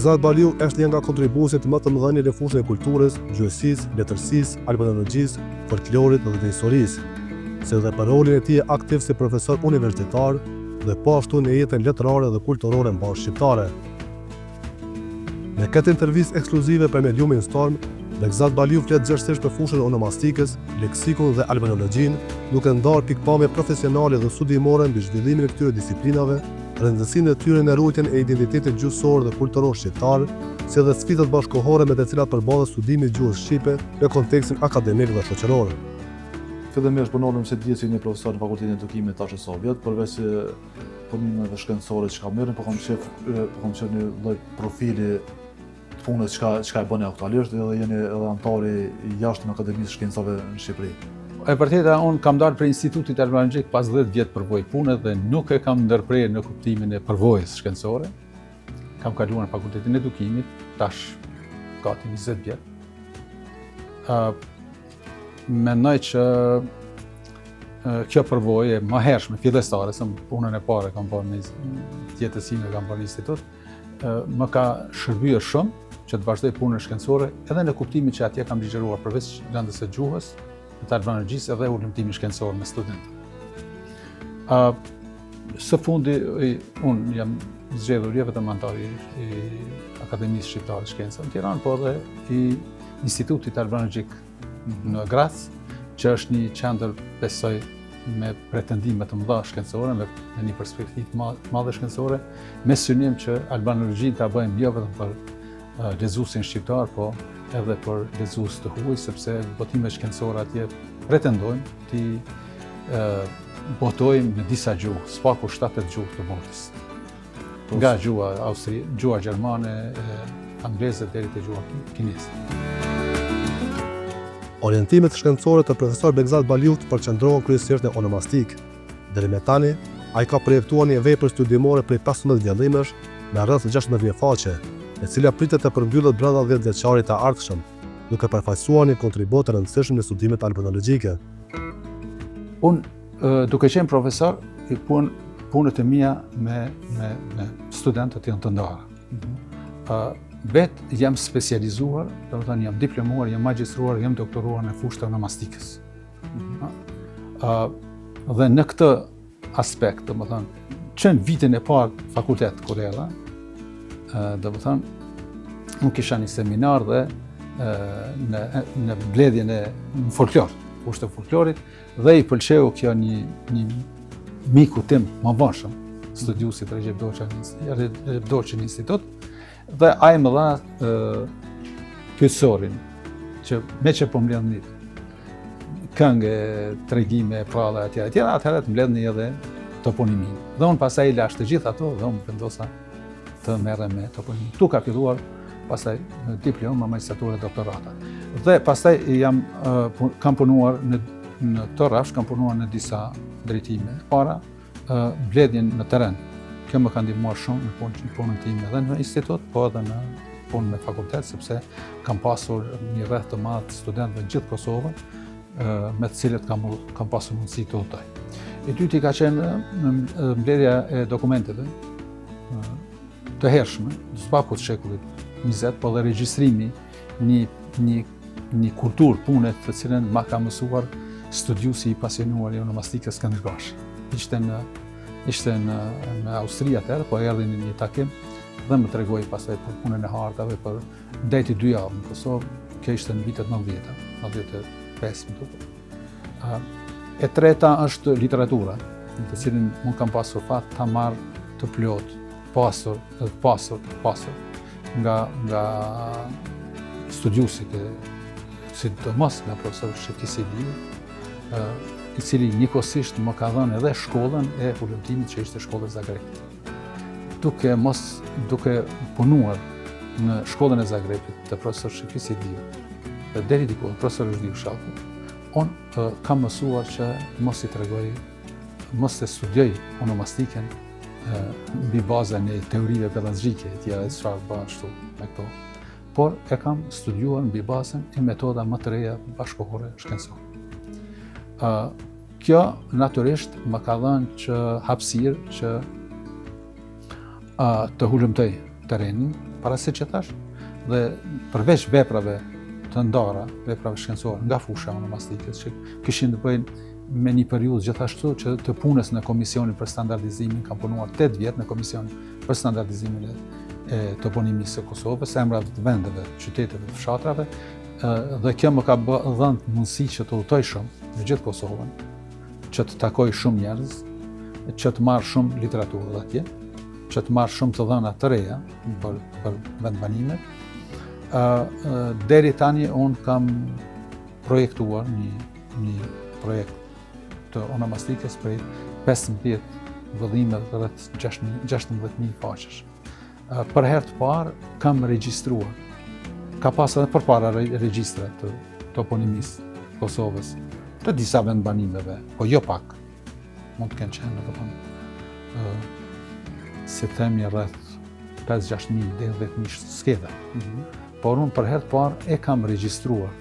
Begzat Baliu është një nga kontribuesit më të mëdhenj në fushën e kulturës, gjuhësisë, letërsisë, albanologjisë, folklorit dhe historisë, si dhe për rolin e tij aktiv si profesor universitar dhe po ashtu në jetën letërore dhe kulturore mbar shqiptare. Në këtë intervistë ekskluzive për mediumin Storm, Begzat Baliu flet zërsisht për fushën onomastikës, leksikun dhe albanologjinë, duke ndarë pikpamje profesionale dhe studimore mbi zhvillimin e këtyre disiplinave, rëndësinë e tyre në rrugën e identitetit gjuhësor dhe kulturor shqiptar, si dhe sfidat bashkëkohore me të cilat përballet studimi i gjuhës shqipe në kontekstin akademik dhe shoqëror. Fillimisht punonëm si dje si një profesor në Fakultetin e Edukimit tash e Sovjet, përveç punimeve shkencore që kam merrën, po kam qenë një lloj profili të punës çka e bëni aktualisht dhe jeni edhe anëtari i jashtëm Akademisë Shkencave në Shqipëri. E vërteta, unë kam dalë për Institutit Albanologjik pas 10 vjet përvojë pune dhe nuk e kam ndërprerë në kuptimin e përvojës shkencore. Kam kaluar në Fakultetin e Edukimit, tash gati 20 vjet. Mendoj që kjo përvojë më hershme, fillestare, se punën e parë kam bërë në tjetësinë kam bërë në institut, më ka shërbyer shumë që të vazhdoj punën shkencore, edhe në kuptimin që atje kam ligjeruar përveç lëndës së gjuhës, të albanologjisë edhe ulëmtimin shkencor me studentët. Së fundi, unë jam zgjedhur jo vetëm anëtar i Akademisë Shqiptare të Shkencave në Tiranë, po edhe i Institutit Albanologjik në Graz, që është një qendër, besoj, me pretendime të mëdha shkencore, me një perspektivë të madhe shkencore, me synim që albanologjinë ta bëjmë jo vetëm për lezuesin shqiptar, po edhe për lezues të huaj, sepse botimet shkencore atje pretendojmë të botojmë në disa gjuhë, spaku 70 gjuhë të botës. Nga gjuha austri, gjuha gjermane, angleze deri te gjuha kineze. Orientimet shkencore të profesor Begzat Baliut përqendrohen kryesisht në onomastik. Deri me tani, ai ka projektuar një vepër studimore prej 15 vjellimesh me rreth 16 vjetëfaqe, e cila pritet të përmbyllet brenda 10 vjeçarit të ardhshëm, duke përfaqësuar një kontribut të rëndësishëm në studimet albanologjike. Unë, duke qenë profesor, punët e mia me studentët janë të ndara. Vetë jam specializuar, domethënë jam diplomuar, jam magjistruar, jam doktoruar në fushën e onomastikës. Dhe në këtë aspekt, domethënë, që në vitin e parë fakultet kur erdha, domethënë, unë kisha një seminar dhe në mbledhjen e folklor, fushën e folklorit, dhe i pëlqeu kjo një miku tim më vonë, studiuesi të Recep Doçi në institut, dhe ai më dha pyetësorin që me që po mbledh një këngë, tregime, pralla etj. Atëherë të mbledhni edhe toponimin. Dhe unë pastaj lash të gjithë ato dhe unë vendosa të merrem me toponimin. Tu ka filluar pastaj diplom, magjistraturë dhe doktorata. Dhe pastaj kam punuar në të rrafsh, kam punuar në disa drejtime. Para, mbledhjen në terren. Kjo më ka ndihmuar shumë në punën time edhe në institut, po edhe në punën me fakultet, sepse kam pasur një rreth të madh studentëve në gjithë Kosovën, me të cilët kam pasur mundësi të udhtoj. E dyti ka qenë mbledhja e dokumenteve të hershme, spaku të shekullit 20, po dhe regjistrimi një kulturë pune të cilën ma ka mësuar studiuesi i pasionuar i onomastikës Skënder Gashi. Ishte në Austri atëherë, po erdhi në një takim dhe më tregoi pastaj për punën e hartave për deti 2 javë në Kosovë. Kjo ishte në vitet 90, 95 më duket. E treta është literatura, në të cilin unë kam pasur fat ta marr të plot, pasur nga studiuesit sidomos nga profesor Shefqi Seliu, i cili njëkohësisht më ka dhënë edhe shkollën e ulëmtimit që ishte shkolla e Zagrebit. Duke punuar në shkollën e Zagrebit të profesor Shefqi Seliu, dhe deri diku profesor Zhdiu Shalku, unë kam mësuar që mos të studioj onomastikën mbi bazën e teorive pedagogike, e çfarë bëhen ashtu me këto, por e kam studiuar mbi bazën e metoda më të reja bashkëkohore shkencore. Kjo natyrisht më ka dhënë që hapësirë që të hulumtoj terrenin, parasysh që thash, dhe përveç veprave të ndara, veprave shkencore nga fusha onomastikës që kishin të bëjnë me një periudhë gjithashtu që të punës në Komisionin për Standardizimin, kam punuar 8 vjet në Komisionin për Standardizimin e toponimisë së Kosovës, emrave të vendeve, qyteteve, fshatrave, dhe kjo më ka dhënë mundësi që të udhtoj shumë në gjithë Kosovën, që të takoj shumë njerëz, që të marr shumë literaturë atje, që të marr shumë të dhëna të reja për vendbanimet. Deri tani unë kam projektuar një projekt të onomastikës prej 15 vëllime rreth 16.000 faqesh. Për herë të parë kam regjistruar. Ka pas edhe përpara regjistra të toponimisë Kosovës, të disa vendbanimeve, po jo pak. Mund të kenë qenë, domethënë, si themi rreth 5-6.000 deri 10.000 skeda. Por unë për herë të parë e kam regjistruar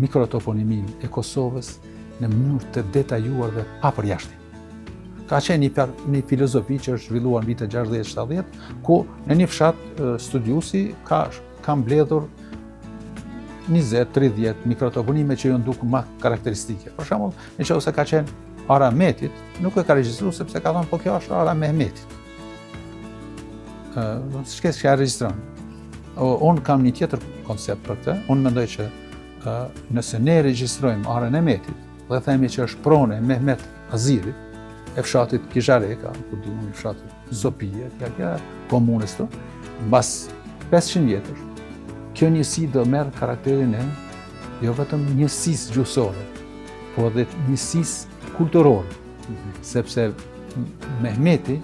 mikrotoponimin e Kosovës në mënyrë të detajuar dhe pa përjashtim. Ka qenë një filozofi që është zhvilluar në vitet 60-70, ku në një fshat studiusi ka mbledhur 20-30 mikrotoponime që ju nduk më karakteristike. Për shembull, nëse ka qenë Ara Mehmetit, nuk e ka regjistruar sepse ka thënë po kjo është Ara Mehmetit. S'ke që ja regjistron. Unë kam një tjetër koncept për këtë. Unë mendoj që nëse ne regjistrojmë Arën e Mehmetit dhe themi që është pronë e Mehmet Azirit, e fshatit Kizhareka, ku diun i fshatit Zopije, kjo komunës të, mbas 500 vjetësh, kjo njësi do merr karakterin e jo vetëm njësisë gjuhësore, po edhe njësisë kulturore, sepse Mehmeti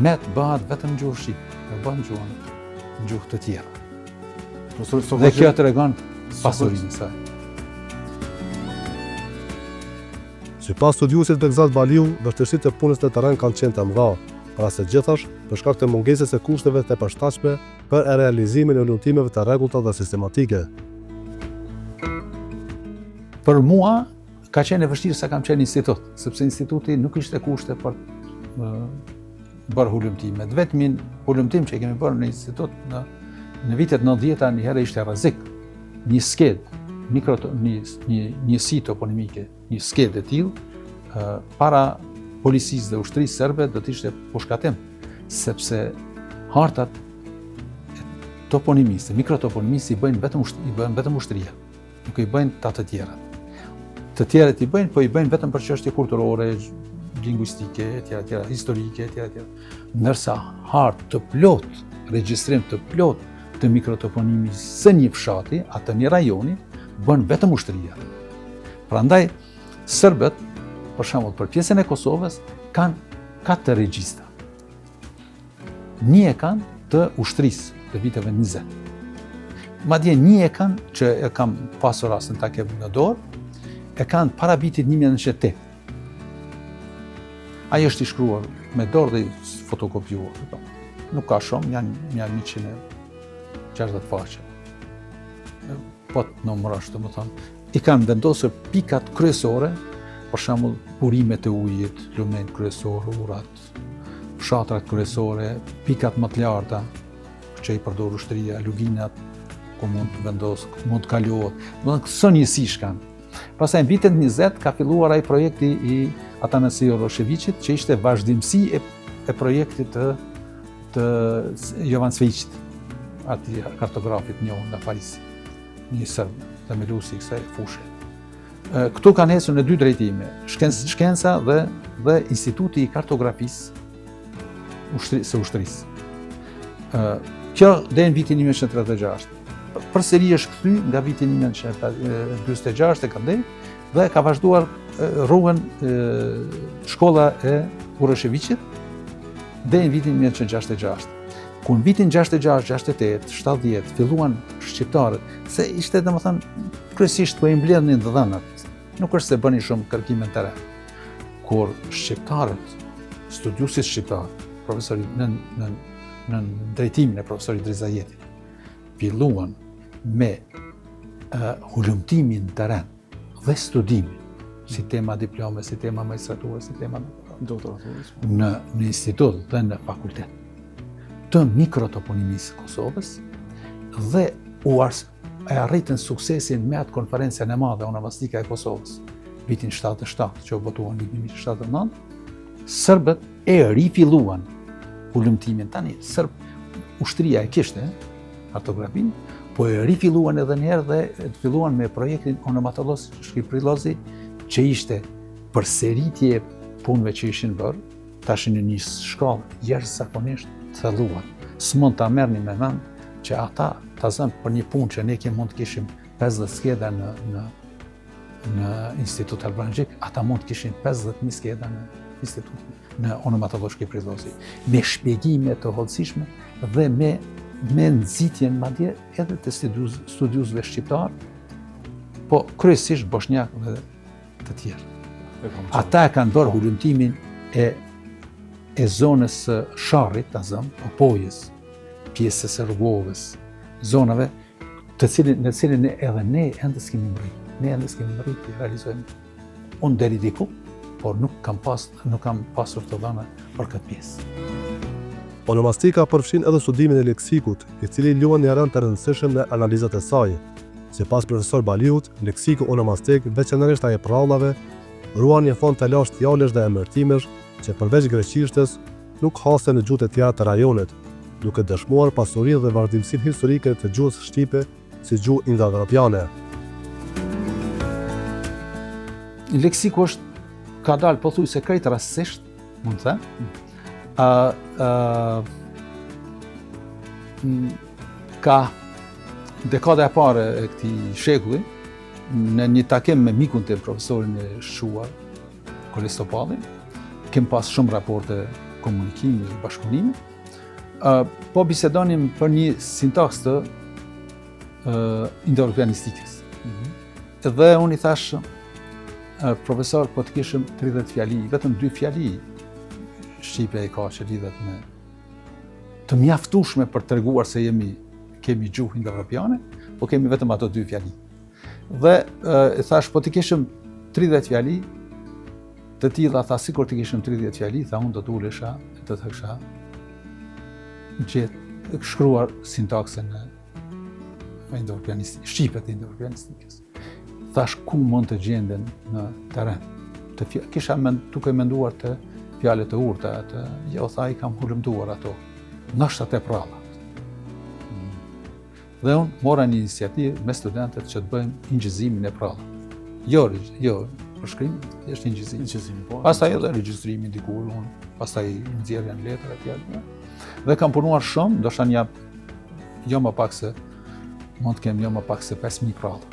bëhet vetëm gjuhë shqipe, jo bëhet gjuhë të tjera. Dhe kjo tregon pasurinë e saj. Sipas studiuesit Begzat Baliu, vështirësitë e punës në terren kanë qenë të mëdha, para se gjithash për shkak të mungesës së kushteve të përshtatshme për realizimin e lundimeve të rregullta dhe sistematike. Për mua ka qenë e vështirë sa kam qenë institut, sepse instituti nuk ishte kushte për bërë hulumtimet. Vetëm hulumtim që kemi bërë në institut në vitet 90-ta një herë ishte rrezik. Një skedë, njësi toponimike, një skedë e tillë, para policisë dhe ushtrisë serbe do të ishte pushkatim, sepse hartat e toponimisë, mikrotoponimisë i bëjnë vetëm ushtria, nuk i bëjnë të tjerat. Të tjerët i bëjnë, po i bëjnë vetëm për çështje kulturore, lingvistike, etj., historike, etj. Ndërsa hartë të plot, regjistrim të plot të mikrotoponimisë së një fshati, atë një rajoni, bën vetëm ushtria. Prandaj, serbët, për shembull, për pjesën e Kosovës, kanë 4 regjistra. Një e kanë të ushtrisë të viteve 20. Madje një e kanë, që e kam pasur rastin ta kem në dorë, e kanë para vitit 1908. Ai është i shkruar me dorë dhe i fotokopjuar. Nuk ka shumë, janë 160 faqe. Po të numërosh, domethënë, i kanë vendosur pikat kryesore, për shembull burimet e ujit, lumen kryesor, urat, fshatrat kryesore, pikat më të larta që i përdor ushtria, luginat ku mund të vendos, mund të kalohet. Domethënë këto njësish kanë. Pastaj në vitet 20 ka filluar ai projekti i Atanasi Uroshevicit, që ishte vazhdimsi e projektit të Jovan Cvijićit, atij kartografit njohur nga Parisi, një serb themeluesi i kësaj fushe. Këtu kanë ecur në 2 drejtime, shkenca dhe Instituti i Kartografisë së ushtrisë. Kjo deri në vitin 1936. Përsëri është kthy nga viti 1946 tek andej dhe ka vazhduar rrugën shkolla e Uroshevicit deri në vitin 1966. Ku në vitin 66, 68, 70 filluan shqiptarët, se ishte domethënë kryesisht po i mbledhnin dhënat. Nuk është se bënin shumë kërkime të re. Kur shqiptarët, studiuesit shqiptar, profesorit në drejtimin e profesorit Drizajetit, filluan me hulumtimin të rend dhe studimin, si tema diplome, si tema magistrature, si tema doktoraturës, në institut dhe në fakultet, të mikrotoponimisë Kosovës dhe e arritën suksesin me atë konferencën e madhe onomastika e Kosovës, vitin 77, që u botuan vitin 79, Serbët e rifilluan hulumtimin. Tani, ushtria e kishte kartografin, po e rifilluan edhe njerë dhe filluan me projektin onomatollos Shqipërilozi, që ishte përsëritje punëve që ishin bërë, tash në një shkallë jashtëzakonisht të thelluar. S'mund ta merrni me mend që ata ta zënë për një punë që ne mund të kishim 50 skeda në Institut Albranxhik, ata mund të kishin 50.000 skeda në Institut në onomatollo Shqipërilozi, me shpjegime të hollësishme dhe me nxitjen madje edhe të studiusve shqiptar, po kryesisht bosnjak dhe të tjerë. Ata e kanë bërë hulumtimin e zonës së Sharrit, ta zëm, Opojës, pjesës së Rrugovës, zonave në cilin edhe ne ende s'kemi mbrit. Ne ende s'kemi mbrit të realizojmë. Unë deri diku, por nuk kam pasur të dhëna për këtë pjesë. Onomastika përfshin edhe studimin e leksikut, i cili luan një rol të rëndësishëm në analizat e saj. Sipas profesor Baliut, leksiku onomastik, veçanërisht ai e prallave, ruan një fond të lashtë fjalesh dhe emërtimesh që përveç greqishtës nuk haste në gjuhët e tjera të rajonit, duke dëshmuar pasurinë dhe vazhdimsinë historike të gjuhës shqipe si gjuhë indo-evropiane. Leksiku ka dalë pothuajse krejt rastësisht, mund të them. Ka dekada e parë e këtij shekulli, në një takim me mikun të profesorin e shquar, Kolistopallin, kem pas shumë raporte komunikimi dhe bashkëpunimi, po bisedonim për një sintaks të indo-europianistikës. Dhe unë i thash, profesor, po të kishëm 30 fjali, vetëm 2 fjali Shqipja i ka që lidhet me të mjaftueshme për të treguar se kemi gjuhë indo-evropiane, po kemi vetëm ato 2 fjali. Dhe i thash, po të kishëm 30 fjali, të tilla, tha, sikur të kishëm 30 fjali, tha, unë do të ulesha e të kisha shkruar sintaksen e shqipe të indo-europianistikës. Thash, ku mund të gjenden në teren? Kisha duke menduar të fjalët e urta, jo, tha, i kam hulumtuar ato, ndoshta te prallat. Dhe unë mora një iniciativë me studentët që të bëjmë injizimin e prallat. Jo, për shkrim, është injizim. Pastaj edhe regjistrimi dikur, pastaj nxjerrja në letër e tjerë. Dhe kam punuar shumë, ndoshta jo më pak se 5.000 pralla.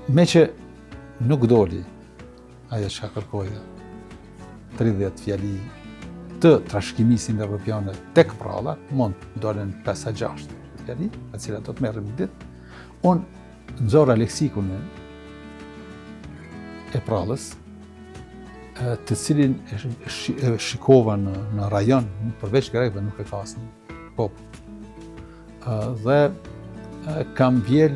Me që nuk doli ajo që kërkoja 30 fjali të trashëgimisë indo-evropiane tek prallat, mund dolen 5-6 fjali, me cilat do të merrem një ditë. Unë nxorra leksikun e prallës, të cilin e shikova në rajon, përveç grekëve nuk e ka asnjë popull. Dhe kam vjel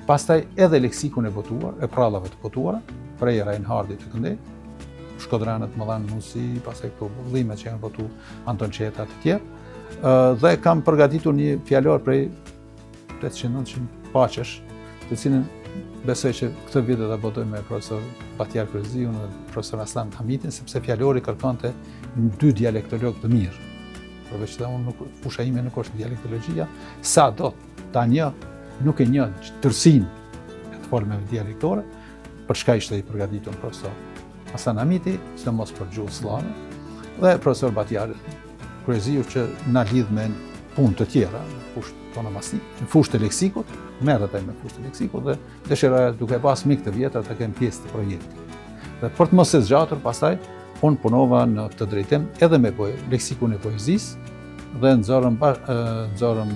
pastaj edhe leksikun e botuar, e prallave të botuara, prej Reinhardit të Këndej, Shkodranët më dhanë Musi, pastaj këto vëllime që janë botu Anton Qeta të tjerë, dhe kam përgatitur një fjalor prej 800-900 paqesh, të cilin besoj që këtë vit do ta botoj me profesor Batjar Kryeziun dhe profesor Aslan Hamitin, sepse fjalori kërkonte 2 dialektolog të mirë. Përveç se unë fusha ime nuk është dialektologjia, sa do ta nuk e një tërsinë e të formave dialektore, për çka ishte i përgatitur profesor Aslan Hamiti, sidomos për gjuhën slave, dhe profesor Batjar Kryeziu që na lidh me punë të tjera, fushë onomastik, në fushë të leksikut, merret ai me fushë të leksikut dhe dëshiroja duke pas mik të vjetër të kem pjesë të projektit. Dhe për të mos e zgjatur, pastaj unë punova në këtë drejtim edhe me leksikun e poezisë dhe nxorëm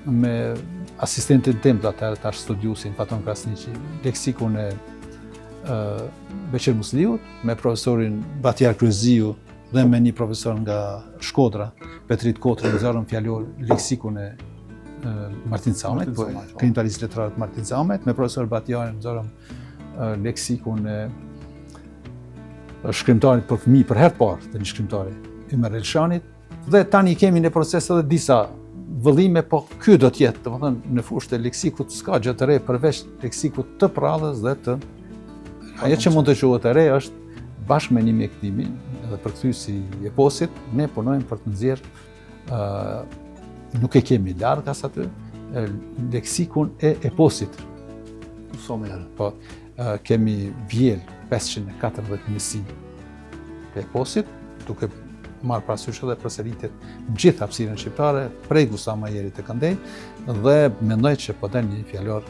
me asistentin tim të atëherë tash studiusin Paton Krasniqi, leksikun e Beqir Musliut, me profesorin Batjar Kryeziu dhe me një profesor nga Shkodra, Petrit Kotri, nxorëm fjalor leksikun e Martin Camet, krimtarisë letrare të Martin Camet, me profesor Batjarin nxorëm leksikun e shkrimtarit për fëmijë për herë të parë të një shkrimtari Ymer Elshanit, dhe tani kemi në proces edhe disa vëllime, po ky do të jetë, domethënë në fushë të leksikut s'ka gjë të re përveç leksikut të prallës dhe të ajo që mund të quhet e re është bashkë me një mjektimin edhe përkthyesi i eposit, ne punojmë për të nxjerrë nuk e kemi larg as aty leksikun e eposit. Sa më herë. Po, kemi vjell 540 njësi të eposit, duke marrë parasysh edhe përsëritjet në gjithë hapësirën shqiptare, prej Gustav Majerit të Këndej, dhe mendoj që po del një fjalor,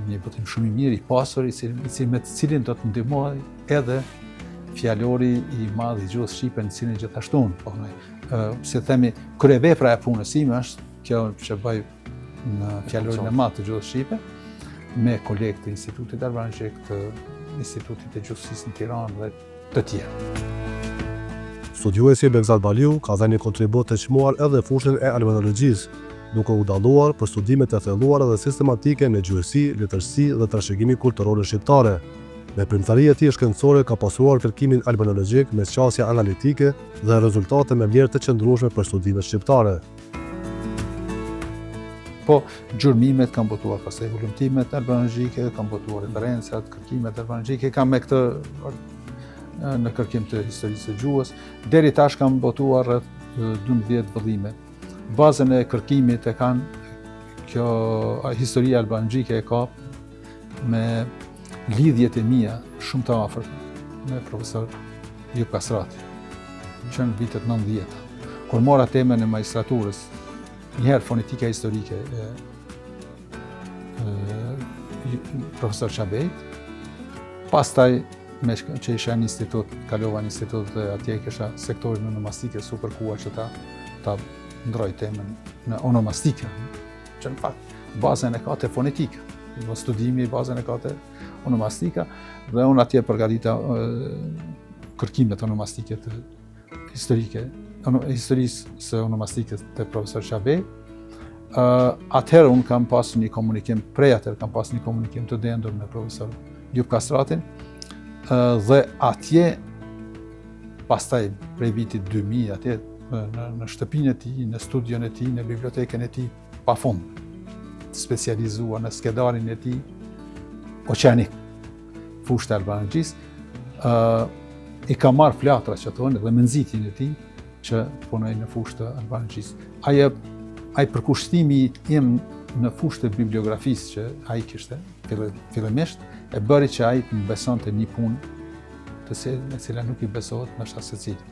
një botim shumë i mirë, i pasur, me të cilin do të ndihmoj edhe fjalori i madh i gjuhës shqipe, në cilin gjithashtu si themi, kryevepra e punës ime është kjo që bëj në fjalorin e madh të gjuhës shqipe, me kolegë të Institutit Albangjik, të Institutit të Gjustësisë në Tiranë dhe të tjerë. Studiuesi Begzat Baliu ka dhënë një kontribut të çmuar edhe fushën e albanologjisë, duke u dalluar për studimet e thelluara dhe sistematike në gjuhësi, letërsi dhe trashëgimi kulturore shqiptare. Me primtharia e tij shkencore ka pasuruar kërkimin albanologjik me qasje analitike dhe rezultate me vlerë të qëndrueshme për studimet shqiptare. Po, gjurmimet kanë botuar pastaj volumtimet albanologjike, kanë botuar referencat, kërkimet albanologjike, kanë me këtë në kërkim të historisë së gjuhës, deri tash kanë botuar rreth 12 vëllime. Bazën e kërkimit e kanë kjo historia albanologjike e ka me lidhjet e mia shumë të afërta me profesor Jup Kastrati, që në vitet 90. Kur mora temën e magjistraturës, njëherë fonetika historike e profesor Çabejt, pastaj që isha në institut, kalova në institut dhe atje kisha sektorin në onomastikë superkua që ta ndroj temën në onomastikë, që në fakt bazën e ka të fonetika, në studimi bazën e ka të onomastika, dhe unë atje përgatita kërkimet onomastike të historisë së onomastikës të profesor Çabej. Atëherë unë kam pasur një komunikim, prej atëherë kam pasur një komunikim të dendur me profesor Jup Kastratin, dhe atje, pastaj prej vitit 2000, atje në shtëpinë e tij, në studion e tij, në bibliotekën e tij, pafund, specializuar në skedarin e tij oqeanik, fushë të albanologjisë, i ka marrë flatra që thonë dhe me nxitjen e tij që punoj në fushë të albanologjisë. Ai përkushtimi im në fushë të bibliografisë që ai kishte fillimisht, e bëri që ai të besonte një punë me cila nuk i besohet ndoshta secili.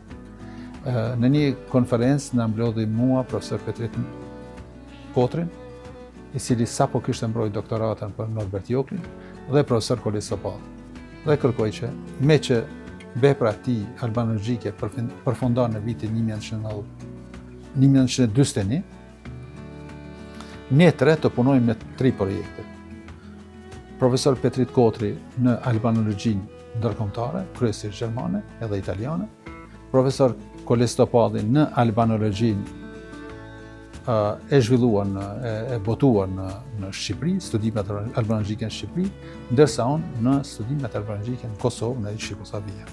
Në një konferencë na mblodhi mua profesor Petrit Kotrin, i cili sapo kishte mbrojtur doktoratën për Norbert Joklin, dhe profesor Koles Sopall. Dhe kërkoi që me që vepra e tij albanologjike përfundon në vitin 1941, ne tre të punojmë në 3 projekte. Profesor Petrit Kotri në albanologjinë ndërkombëtare, kryesisht gjermane edhe italiane, profesor Koles Sopalli në albanologjinë e zhvilluar e botuar në Shqipëri, studimet albanologjike në Shqipëri, ndërsa unë në studimet albanologjike në Kosovë, në Jugoslavia.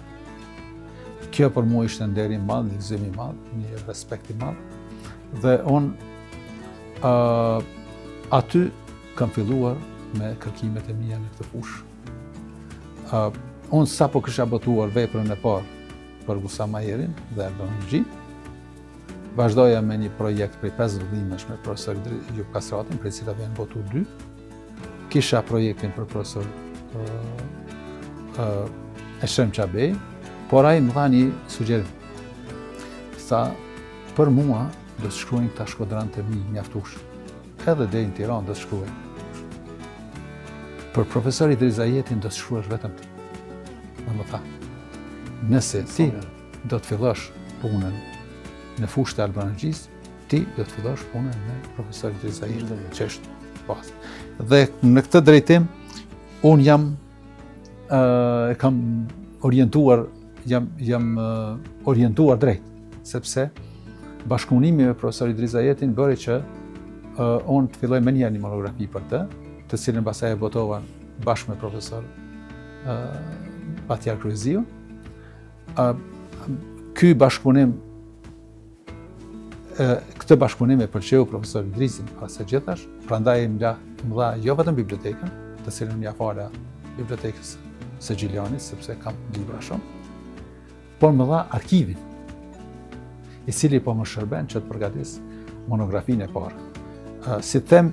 Kjo për mua ishte nderi i madh, një gëzim i madh, një respekt i madh, dhe unë aty kam filluar me kërkimet e mia në këtë fushë. Unë sapo kisha botuar veprën e parë për Gustav Majerin dhe albanologji, vazhdoja me një projekt prej 5 vëllimesh me profesor Jup Kastratin, prej cilave janë botuar 2. Kisha projektin për profesor Eshrem Çabej, por ai më dha një sugjerim. Sa për mua do të shkruajnë këta shkodrant e mi mjaftueshëm. Edhe deri në Tiranë do të shkruajnë. Për profesor Idris Zajetin do të shkruash vetëm ti. Dhe më tha, nëse ti do të fillosh punën në fushë të albanologjisë, ti do të fillosh punën me profesor Idris Zajetin, që është bazë. Dhe në këtë drejtim, unë kam orientuar, jam orientuar drejt, sepse bashkëpunimi me profesor Idris Zajetin bëri që unë të filloj me një monografi për të cilën pastaj e botova bashkë me profesor Patjar Kryeziu. ky bashkëpunim, këtë bashkëpunim e pëlqeu profesor Idrisin pas së gjithash, prandaj më dha jo vetëm bibliotekën, të cilën ja fala bibliotekës së Gjiljanit, sepse kam libra shumë, por më dha arkivin, i cili po më shërben që të përgatis monografinë e parë. Si them,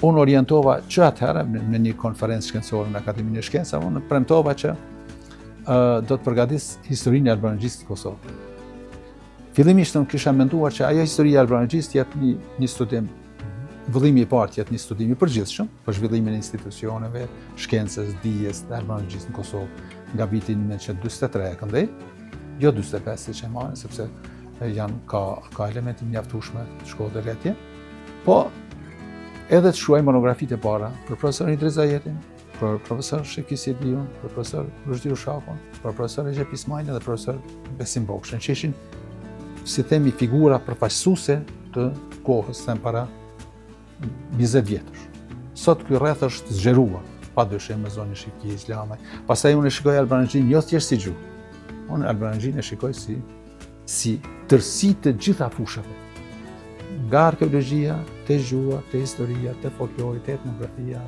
unë orientova që atëherë në një konferencë shkencore në Akademinë e Shkencave, unë premtova që do të përgatis historinë e albanëgjisë të Kosovë. Fillimisht unë kisha menduar që ajo historia e albanëgjisë jetë një studim, vëllimi i parë jetë një studim i përgjithshëm për zhvillimin e institucioneve, shkencës, dijes dhe albanëgjisë në Kosovë nga viti 1943 këndej, jo 45 siç e marrin, sepse ka elemente mjaftueshme të shkodër atje, po edhe të shkruaj monografitë e para për profesor Idris Zajetin, për profesor Shekis Edion, për profesor Rushdiu Shakun, për profesor Recep Ismailin dhe profesor Besim Bokshën, që ishin, si themi, figura përfaqësuese të kohës them para 20 vjetësh. Sot ky rreth është zgjeruar, padyshim me zonën e Shqipërisë Islame. Pastaj unë shikoj albanëgjin jo thjesht si gjuhë. Unë albanëgjin e shikoj si tërësi të gjitha fushave. Nga arkeologjia, te gjuha, te historia, te folklori, te etnografia,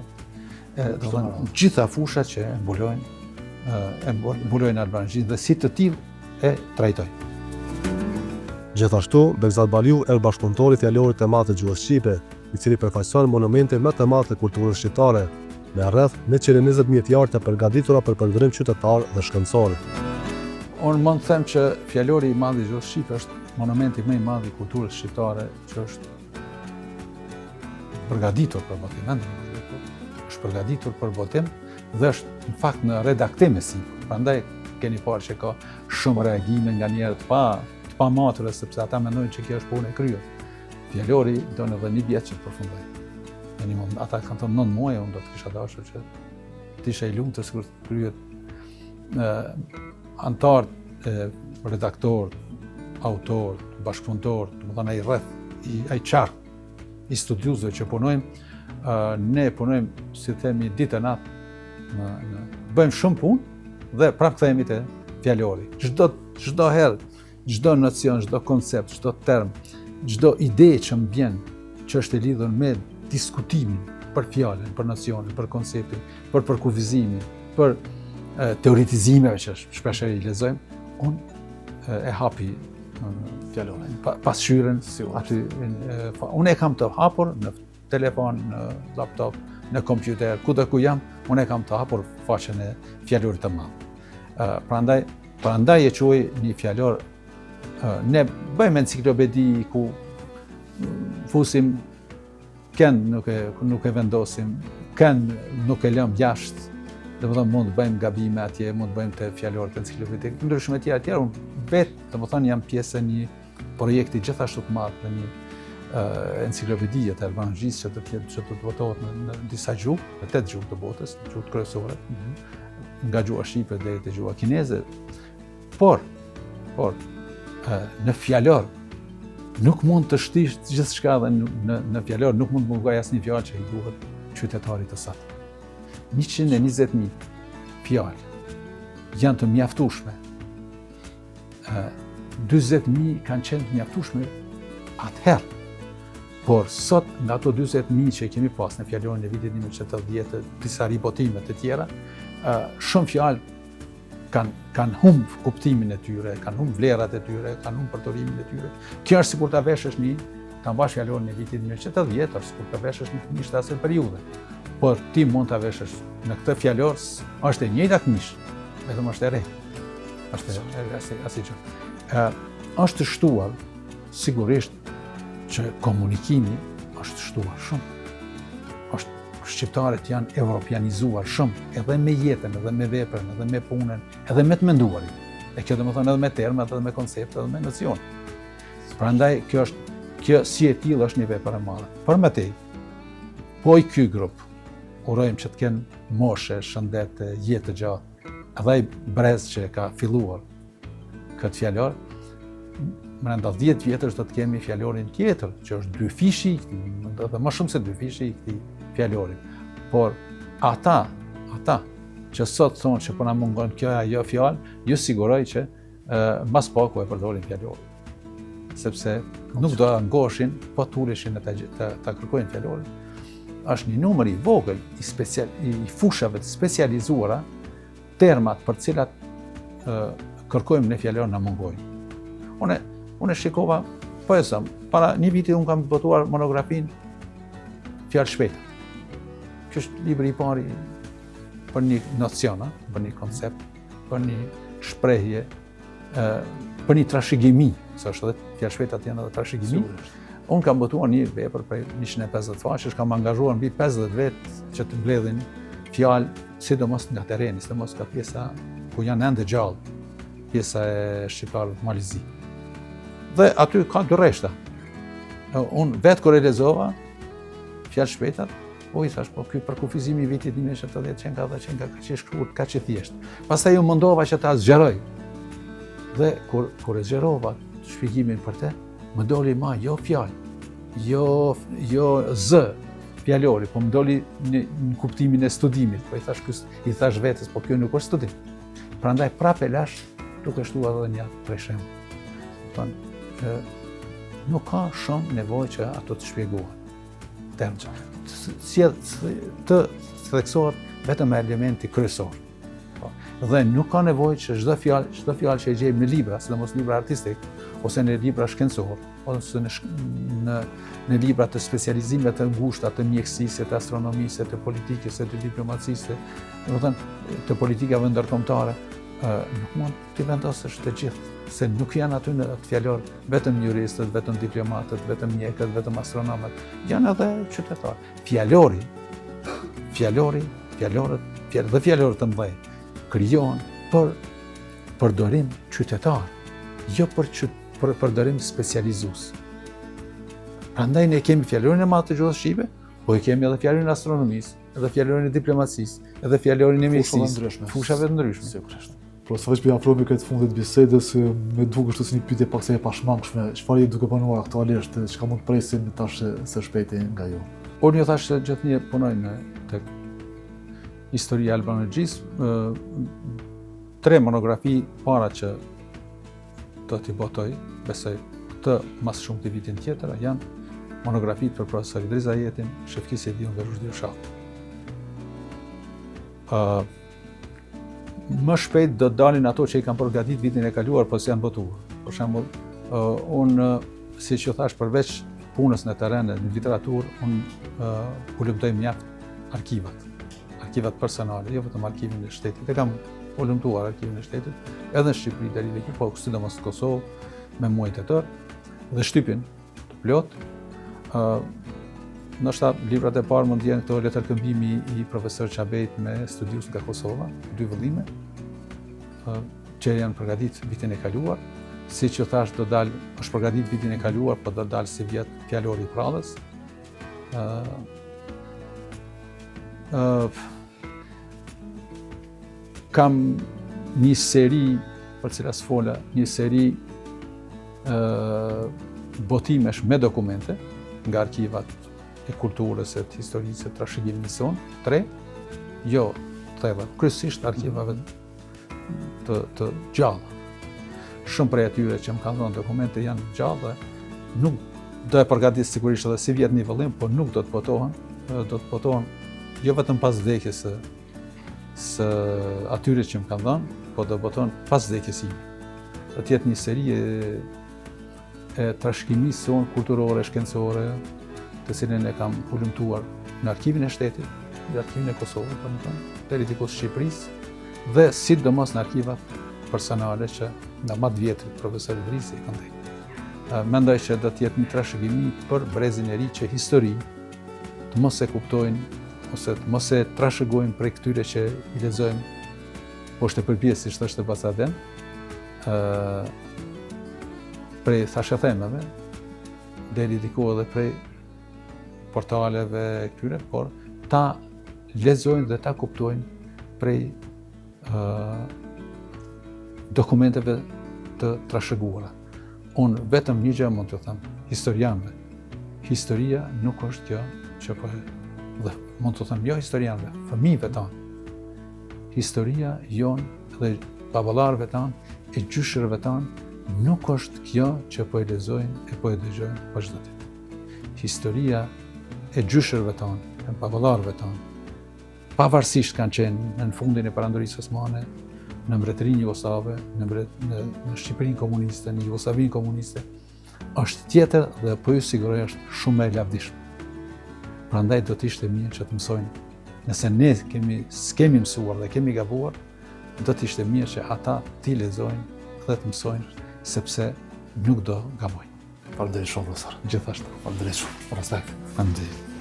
gjitha fushat që mbulojnë albanëgjin dhe si të tillë e trajtoj. Gjithashtu, Bekzat Baliu është bashkëpunëtori i fjalorit të madh të gjuhës shqipe, i cili përfaqëson monumente më të madh të kulturës shqiptare, me rreth 120.000 fjalë të përgatitura për përdërim qytetar dhe shkencor. Unë mund të them që fjalori i madh i gjuhës shqipe është monumenti më i madh i kulturës shqiptare që është përgatitur për botim, është përgatitur për botim dhe është në fakt në redaktim e sipër. Prandaj keni parë që ka shumë reagime nga njerëz të pamatura, sepse ata mendojnë që kjo është punë e kryer. Fjalori don edhe një vit që të përfundoj. Ata kanë thënë 9 muaj, unë do të kisha dashur që të isha i lumtur sikur të kryet antar, redaktor, autor, bashkëpunëtor, domethënë ai rreth, ai qark i studiuzëve që punojmë, ne punojmë, si themi, ditë e natë, bëjmë shumë punë dhe prapë kthehemi te fjalori. Çdo herë, çdo nocion, çdo koncept, çdo term, çdo ide që më vjen, që është e lidhur me diskutimin për fjalën, për nocionin, për konceptin, për përkufizimin, për teoretizimeve që shpesh i lexojmë, unë e hapi fjalorin, pasqyren aty. Unë e kam të hapur në telefon, në laptop, në kompjuter, kudo ku jam, unë e kam të hapur faqen e fjalorit të madh. Prandaj e quaj një fjalor. Ne bëjmë enciklopedi ku fusim kënd nuk e vendosim, kënd nuk e lëm jashtë, domethënë mund të bëjmë gabime atje, mund të bëjmë te fjalorët enciklopedik, ndryshme të tjera, unë vetë domethënë jam pjesë e një projekti gjithashtu të madh në një enciklopedi të albanëgjisë që të botohet në disa gjuhë, në 8 gjuhë të botës, gjuhët kryesore, nga gjuha shqipe deri te gjuha kineze. Por në fjalor nuk mund të shtish gjithçka dhe në fjalor nuk mund të mungoj asnjë fjalë që i duhet qytetarit të sot. 120.000 fjalë janë të mjaftueshme. 40.000 kanë qenë të mjaftueshme atëherë. Por sot nga ato 40.000 që kemi pas në fjalorin e vitit 1980, disa ribotime të tjera, shumë fjalë kanë humb kuptimin e tyre, kanë humb vlerat e tyre, kanë humb përdorimin e tyre. Kjo është sikur ta veshësh ta mbash fjalorin e vitit 1980, është sikur ta veshësh një këmishë të asaj periudhe. Por ti mund ta veshësh në këtë fjalor, është e njëjta këmishë, vetëm është e re. Është asaj gjë. Është shtuar sigurisht që komunikimi është shtuar shumë. Shqiptarët janë evropianizuar shumë, edhe me jetën, edhe me veprën, edhe me punën, edhe me të menduarin. E kjo domethënë edhe me termat, edhe me koncepte, edhe me nocion. Prandaj kjo si e tillë është një vepër e madhe. Përmetej, po i ky grup urojmë që të kenë moshe, shëndet, jetë të gjatë, edhe ai brez që ka filluar këtë fjalor, brenda 10 vjetësh do të kemi fjalorin tjetër, që është 2 fishi i këtij, edhe më shumë se 2 fishi i këtij fjalorin. Por ata që sot thonë që po na mungon kjo ajo fjalë, ju siguroj që mas paku e përdorin fjalorin. Sepse nuk do ngoshin, po tuleshin ta kërkojnë fjalorin. Është një numër i vogël i fushave të specializuara, termat për cilat kërkojmë në fjalor na mungojnë. Unë shikova, po e them, para një viti unë kam botuar monografin Fjalë shpejta. Kjo është libri i pari për një nocion, për një koncept, për një shprehje, për një trashëgimi, se është edhe fjalë shpejtat janë edhe trashëgimi. Unë kam botuar një vepër për 150 faqesh, kam angazhuar mbi 50 vetë që të mbledhin fjalë, sidomos nga terreni, sidomos nga pjesa ku janë ende gjallë, pjesa e shqiptarëve të Malizi. Dhe aty ka dy rreshta. Unë vetë kur e lexova fjalë shpejtat, i thash, po ky për kufizimi i vitit 1970 qenë ka kaq e shkruar, kaq e thjeshtë. Pastaj u mundova që ta zgjeroj. Dhe kur e zgjerova shpjegimin për të, më doli jo fjalë, jo z fjalori, po më doli në kuptimin e studimit. Po i thash vetes, po kjo nuk është studim. Prandaj prapë lash duke shtuar edhe një prej shembull. Nuk ka shumë nevojë që ato të shpjegohen. Të theksohet vetëm elementi kryesor. Dhe nuk ka nevojë që çdo fjalë që e gjejmë në libra, sidomos libra artistik, ose në libra shkencor, ose në libra të specializimeve të ngushta të mjekësisë, të astronomisë, të politikës, të diplomacisë, të politikave ndërkombëtare, nuk mund të vendosësh të gjithë, se nuk janë aty në fjalor vetëm juristët, vetëm diplomatët, vetëm mjekët, vetëm astronomët, janë edhe qytetarë. Fjalorët dhe fjalorët të mëdhenj krijohen për përdorim qytetar, jo për përdorim specializues. Prandaj ne kemi fjalorin e madh të gjuhës shqipe, po e kemi edhe fjalorin e astronomisë, edhe fjalorin e diplomacisë, edhe fjalorin e mjekësisë, fushave të ndryshme. Profesor, që afrohemi këtë fundit bisedës, me duke kështu si një pyetje pak se e pashmangshme, çfarë jeni duke punuar aktualisht, çka mund të presim tash së shpejti nga ju? Unë ju thash se gjithnjë punoj tek historia e albanologjisë, 3 monografi para që do t'i botoj, besoj këtë mas shumë të vitin tjetër, janë monografit për profesor Idris Ajetin, Shefkisi Edion dhe Rushdi Ushat. Më shpejt do të dalin ato që i kam përgatit vitin e kaluar, po si janë botuar. Për shembull, unë, siç ju thash, përveç punës në terren në literaturë, unë hulumtoj mjaft arkivat personale, jo vetëm arkivin e shtetit. E kam hulumtuar arkivin e shtetit, edhe në Shqipëri deri në po sidomos në Kosovë, me muaj tetor, dhe shtypin të plot. Ndoshta librat e parë mund të jenë këto letërkëmbimi i profesor Çabejt me studius nga Kosova, 2 vëllime, që janë përgatit vitin e kaluar. Siç ju thash, është përgatit vitin e kaluar, po do dalë si vjet fjalori i prallës. Kam një seri për cilas fola, një seri botimesh me dokumente nga arkivat e kulturës, e të historisë, e trashëgimisë sonë, 3, jo thella, kryesisht arkivave të gjalla. Shumë prej atyre që më kanë dhënë dokumente janë gjalla, nuk do e përgatis sigurisht edhe si vjet një vëllim, po nuk do të potohen jo vetëm pas vdekjes së atyre që më kanë dhënë, po do botohen pas vdekjes ime. Do të jetë një seri e trashëgimisë sonë kulturore, shkencore, të cilën e kam hulumtuar në arkivin e shtetit, në arkivin e Kosovës, deri diku Shqipërisë, dhe sidomos në arkivat personale që nga më të vjetrit profesor Idrisi kanë dhënë. Mendoj që do të jetë një trashëgimi për brezin e ri që histori të mos e kuptojnë ose të mos e trashëgojnë prej këtyre që i lexojmë poshtë e përpjesë, si është Basaden, prej thashëthemeve, deri diku edhe prej portaleve këtyre, por ta lexojnë dhe ta kuptojnë prej dokumenteve të trashëguara. Unë vetëm një gjë mund të them, historianëve. Historia nuk është kjo që po dhe mund të them jo historianëve, fëmijëve tanë. Historia jonë dhe baballarëve tanë, e gjyshërëve tanë, nuk është kjo që po e lexojnë e po e dëgjojnë po çdo ditë. Historia e gjyshërëve tanë, e baballarëve tanë, pavarësisht kanë qenë në fundin e perandorisë osmane, në mbretërinë jugoslave, në Shqipërinë komuniste, në Jugosllavinë komuniste, është tjetër dhe po ju siguroj është shumë e lavdishme. Prandaj do të ishte mirë që të mësojnë. Nëse ne s'kemi mësuar dhe kemi gabuar, do të ishte mirë që ata t'i lexojnë dhe të mësojnë, sepse nuk do gabojnë. Faleminderit shumë, profesor. Gjithashtu. Faleminderit shumë. Respekt. Faleminderit.